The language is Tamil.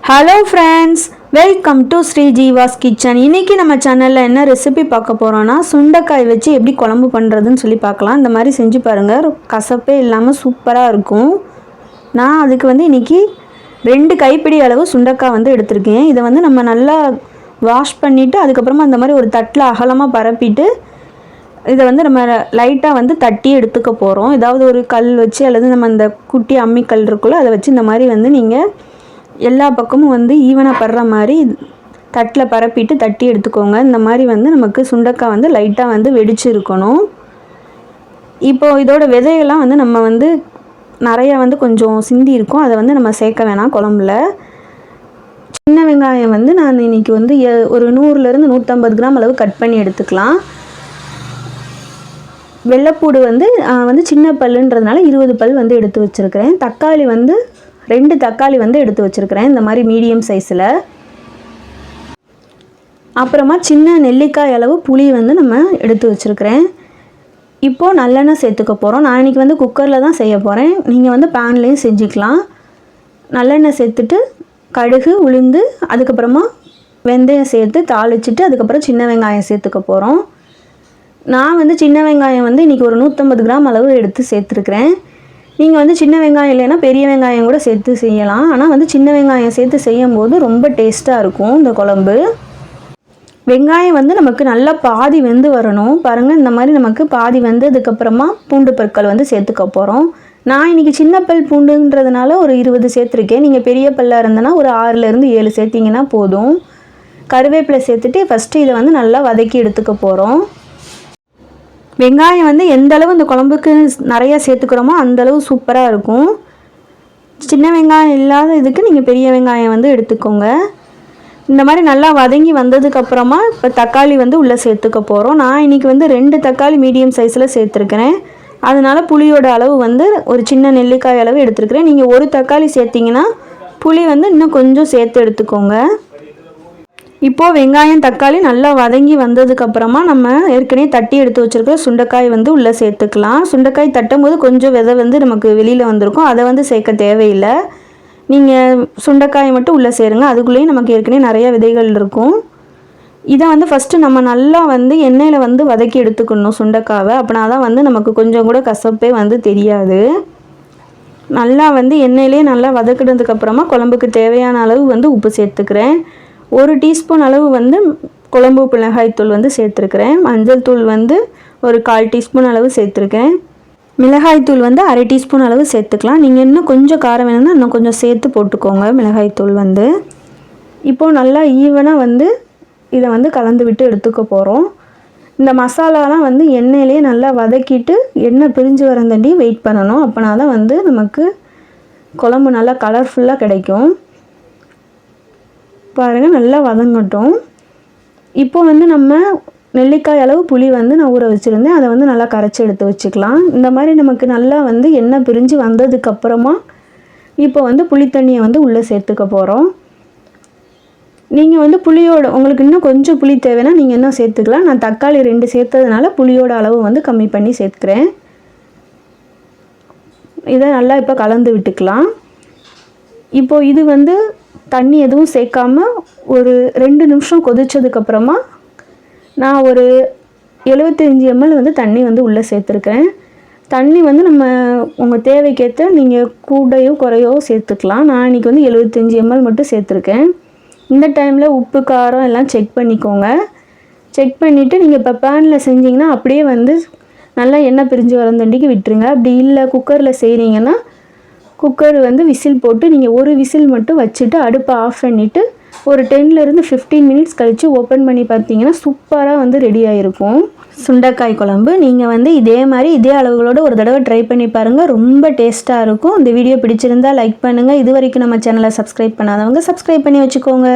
Hello friends, welcome to Sri Jeeva's kitchen. இன்றைக்கி நம்ம சேனலில் என்ன ரெசிபி பார்க்க போகிறோன்னா, சுண்டைக்காய் வச்சு எப்படி குழம்பு பண்ணுறதுன்னு சொல்லி பார்க்கலாம். இந்த மாதிரி செஞ்சு பாருங்கள், கசப்பே இல்லாமல் சூப்பராக இருக்கும். நான் அதுக்கு இன்றைக்கி 2 கைப்பிடி அளவு சுண்டைக்காய் எடுத்திருக்கேன். இதை நம்ம நல்லா வாஷ் பண்ணிவிட்டு அதுக்கப்புறமா அந்த மாதிரி ஒரு தட்டில் அகலமாக பரப்பிட்டு இதை நம்ம லைட்டாக தட்டி எடுத்துக்க போகிறோம். ஏதாவது ஒரு கல் வச்சு அல்லது நம்ம இந்த குட்டி அம்மிக்கல் இருக்குல்ல, அதை வச்சு இந்த மாதிரி நீங்கள் எல்லா பக்கமும் ஈவனாக படுற மாதிரி தட்டில் பரப்பிட்டு தட்டி எடுத்துக்கோங்க. இந்த மாதிரி நமக்கு சுண்டைக்காய் லைட்டாக வெடிச்சு இருக்கணும். இப்போது இதோட விதையெல்லாம் நம்ம நிறையா கொஞ்சம் சிந்தி இருக்கும். அதை நம்ம சேர்க்க வேணாம் குழம்புல. சின்ன வெங்காயம் நான் இன்றைக்கி ஒரு 100லேருந்து 150 கிராம் அளவு கட் பண்ணி எடுத்துக்கலாம். வெள்ளைப்பூடு சின்ன பல்லுன்றதுனால 20 பல் எடுத்து வச்சுருக்கிறேன். தக்காளி 2 தக்காளி எடுத்து வச்சுருக்கிறேன், இந்த மாதிரி மீடியம் சைஸில். அப்புறமா சின்ன நெல்லிக்காய் அளவு புளி நம்ம எடுத்து வச்சுருக்கிறேன். இப்போது நல்லெண்ணெய் சேர்த்துக்க போகிறோம். நான் இன்றைக்கி குக்கரில் தான் செய்ய போகிறேன். நீங்கள் பேன்லேயும் செஞ்சுக்கலாம். நல்லெண்ணெய் சேர்த்துட்டு கடுகு, உளுந்து, அதுக்கப்புறமா வெந்தயம் சேர்த்து தாளிச்சிட்டு அதுக்கப்புறம் சின்ன வெங்காயம் சேர்த்துக்க போகிறோம். நான் சின்ன வெங்காயம் இன்றைக்கி ஒரு 150 கிராம் அளவு எடுத்து சேர்த்துருக்குறேன். நீங்கள் சின்ன வெங்காயம் இல்லைன்னா பெரிய வெங்காயம் கூட சேர்த்து செய்யலாம். ஆனால் சின்ன வெங்காயம் சேர்த்து செய்யும்போது ரொம்ப டேஸ்ட்டாக இருக்கும் இந்த குழம்பு. வெங்காயம் நமக்கு நல்லா பாதி வெந்து வரணும். பாருங்கள், இந்த மாதிரி நமக்கு பாதி வெந்ததுக்கப்புறமா பூண்டு பற்கள் சேர்த்துக்க போகிறோம். நான் இன்றைக்கி சின்ன பல் பூண்டுன்றதுனால ஒரு 20 சேர்த்துருக்கேன். நீங்கள் பெரிய பல்லாக இருந்தனா ஒரு 6லேருந்து 7 சேர்த்திங்கன்னா போதும். கருவேப்பிலை சேர்த்துட்டு ஃபஸ்ட்டு இதை நல்லா வதக்கி எடுத்துக்க போகிறோம். வெங்காயம் எந்த அளவு இந்த குழம்புக்கு நிறையா சேர்த்துக்கிறோமோ அந்தளவு சூப்பராக இருக்கும். சின்ன வெங்காயம் இல்லாத இதுக்கு நீங்கள் பெரிய வெங்காயம் எடுத்துக்கோங்க. இந்த மாதிரி நல்லா வதங்கி வந்ததுக்கப்புறமா இப்போ தக்காளி உள்ளே சேர்த்துக்க போகிறோம். நான் இன்றைக்கி 2 தக்காளி மீடியம் சைஸில் சேர்த்துருக்கிறேன். அதனால் புளியோட அளவு ஒரு சின்ன நெல்லிக்காய் அளவு எடுத்துருக்கிறேன். நீங்கள் ஒரு தக்காளி சேர்த்திங்கன்னா புளி இன்னும் கொஞ்சம் சேர்த்து எடுத்துக்கோங்க. இப்போது வெங்காயம் தக்காளி நல்லா வதங்கி வந்ததுக்கப்புறமா நம்ம ஏற்கனவே தட்டி எடுத்து வச்சுருக்கிற சுண்டைக்காய் உள்ளே சேர்த்துக்கலாம். சுண்டைக்காய் தட்டும் போது கொஞ்சம் விதை நமக்கு வெளியில் வந்திருக்கும். அதை சேர்க்க தேவையில்லை. நீங்கள் சுண்டைக்காயை மட்டும் உள்ளே சேருங்க. அதுக்குள்ளேயும் நமக்கு ஏற்கனவே நிறைய விதைகள் இருக்கும். இதை ஃபஸ்ட்டு நம்ம நல்லா எண்ணெயில் வதக்கி எடுத்துக்கணும் சுண்டைக்காவை. அப்படின்னா தான் நமக்கு கொஞ்சம் கூட கசப்பே தெரியாது. நல்லா எண்ணெயிலே நல்லா வதக்கினதுக்கப்புறமா குழம்புக்கு தேவையான அளவு உப்பு சேர்த்துக்கிறேன். 1 டீஸ்பூன் அளவு குழம்பு மிளகாய்த்தூள் சேர்த்துருக்கிறேன். மஞ்சள் தூள் ஒரு 1/4 டீஸ்பூன் அளவு சேர்த்துருக்கேன். மிளகாய்த்தூள் 1/2 டீஸ்பூன் அளவு சேர்த்துக்கலாம். நீங்கள் இன்னும் கொஞ்சம் காரம் வேணும்னா இன்னும் கொஞ்சம் சேர்த்து போட்டுக்கோங்க மிளகாய்த்தூள். இப்போது நல்லா ஈவனாக இதை கலந்து விட்டு எடுத்துக்க போகிறோம். இந்த மசாலாலாம் எண்ணெயிலே நல்லா வதக்கிட்டு எண்ணெய் பிரிஞ்சு வரந்தாண்டி வெயிட் பண்ணணும். அப்போனா தான் நமக்கு குழம்பு நல்லா கலர்ஃபுல்லாக கிடைக்கும். பாருங்கள், நல்லா வதங்கட்டும். இப்போ நம்ம நெல்லிக்காய் அளவு புளி நான் ஊற வச்சுருந்தேன். அதை நல்லா கரைச்சி எடுத்து வச்சுக்கலாம். இந்த மாதிரி நமக்கு நல்லா எண்ணெய் பிரிஞ்சு வந்ததுக்கப்புறமா இப்போ புளித்தண்ணியை உள்ளே சேர்த்துக்க போகிறோம். நீங்கள் புளியோட உங்களுக்கு இன்னும் கொஞ்சம் புளி தேவைன்னா நீங்கள் இன்னும் சேர்த்துக்கலாம். நான் தக்காளி 2 சேர்த்ததுனால புளியோட அளவு கம்மி பண்ணி சேர்த்துக்கிறேன். இதை நல்லா இப்போ கலந்து விட்டுக்கலாம். இப்போது இது தண்ணி எதுவும் சேர்க்காமல் ஒரு 2 நிமிஷம் கொதித்ததுக்கப்புறமா நான் ஒரு 75 ml தண்ணி உள்ளே சேர்த்துருக்கேன். தண்ணி நம்ம உங்கள் தேவைக்கேற்ற நீங்கள் கூடையோ குறையோ சேர்த்துக்கலாம். நான் இன்றைக்கி 75 ml மட்டும் சேர்த்துருக்கேன். இந்த டைமில் உப்பு காரம் எல்லாம் செக் பண்ணிக்கோங்க. செக் பண்ணிவிட்டு நீங்கள் இப்போ பேனில் செஞ்சிங்கன்னா அப்படியே நல்லா எண்ணெய் பிரிஞ்சு வரந்தண்டிக்கு விட்டுருங்க. அப்படி இல்லை குக்கரில் செய்கிறீங்கன்னா குக்கர் விசில் போட்டு நீங்கள் ஒரு விசில் மட்டும் வச்சுட்டு அடுப்பை ஆஃப் பண்ணிவிட்டு ஒரு 10லேருந்து 15 மினிட்ஸ் கழித்து ஓப்பன் பண்ணி பார்த்தீங்கன்னா சூப்பராக ரெடி ஆகிருக்கும் சுண்டைக்காய் குழம்பு. நீங்கள் இதே மாதிரி இதே அளவுகளோடு ஒரு தடவை ட்ரை பண்ணி பாருங்கள். ரொம்ப டேஸ்ட்டாக இருக்கும். இந்த வீடியோ பிடிச்சிருந்தால் லைக் பண்ணுங்கள். இது வரைக்கும் நம்ம சேனலை சப்ஸ்கிரைப் பண்ணாதவங்க சப்ஸ்கிரைப் பண்ணி வச்சுக்கோங்க.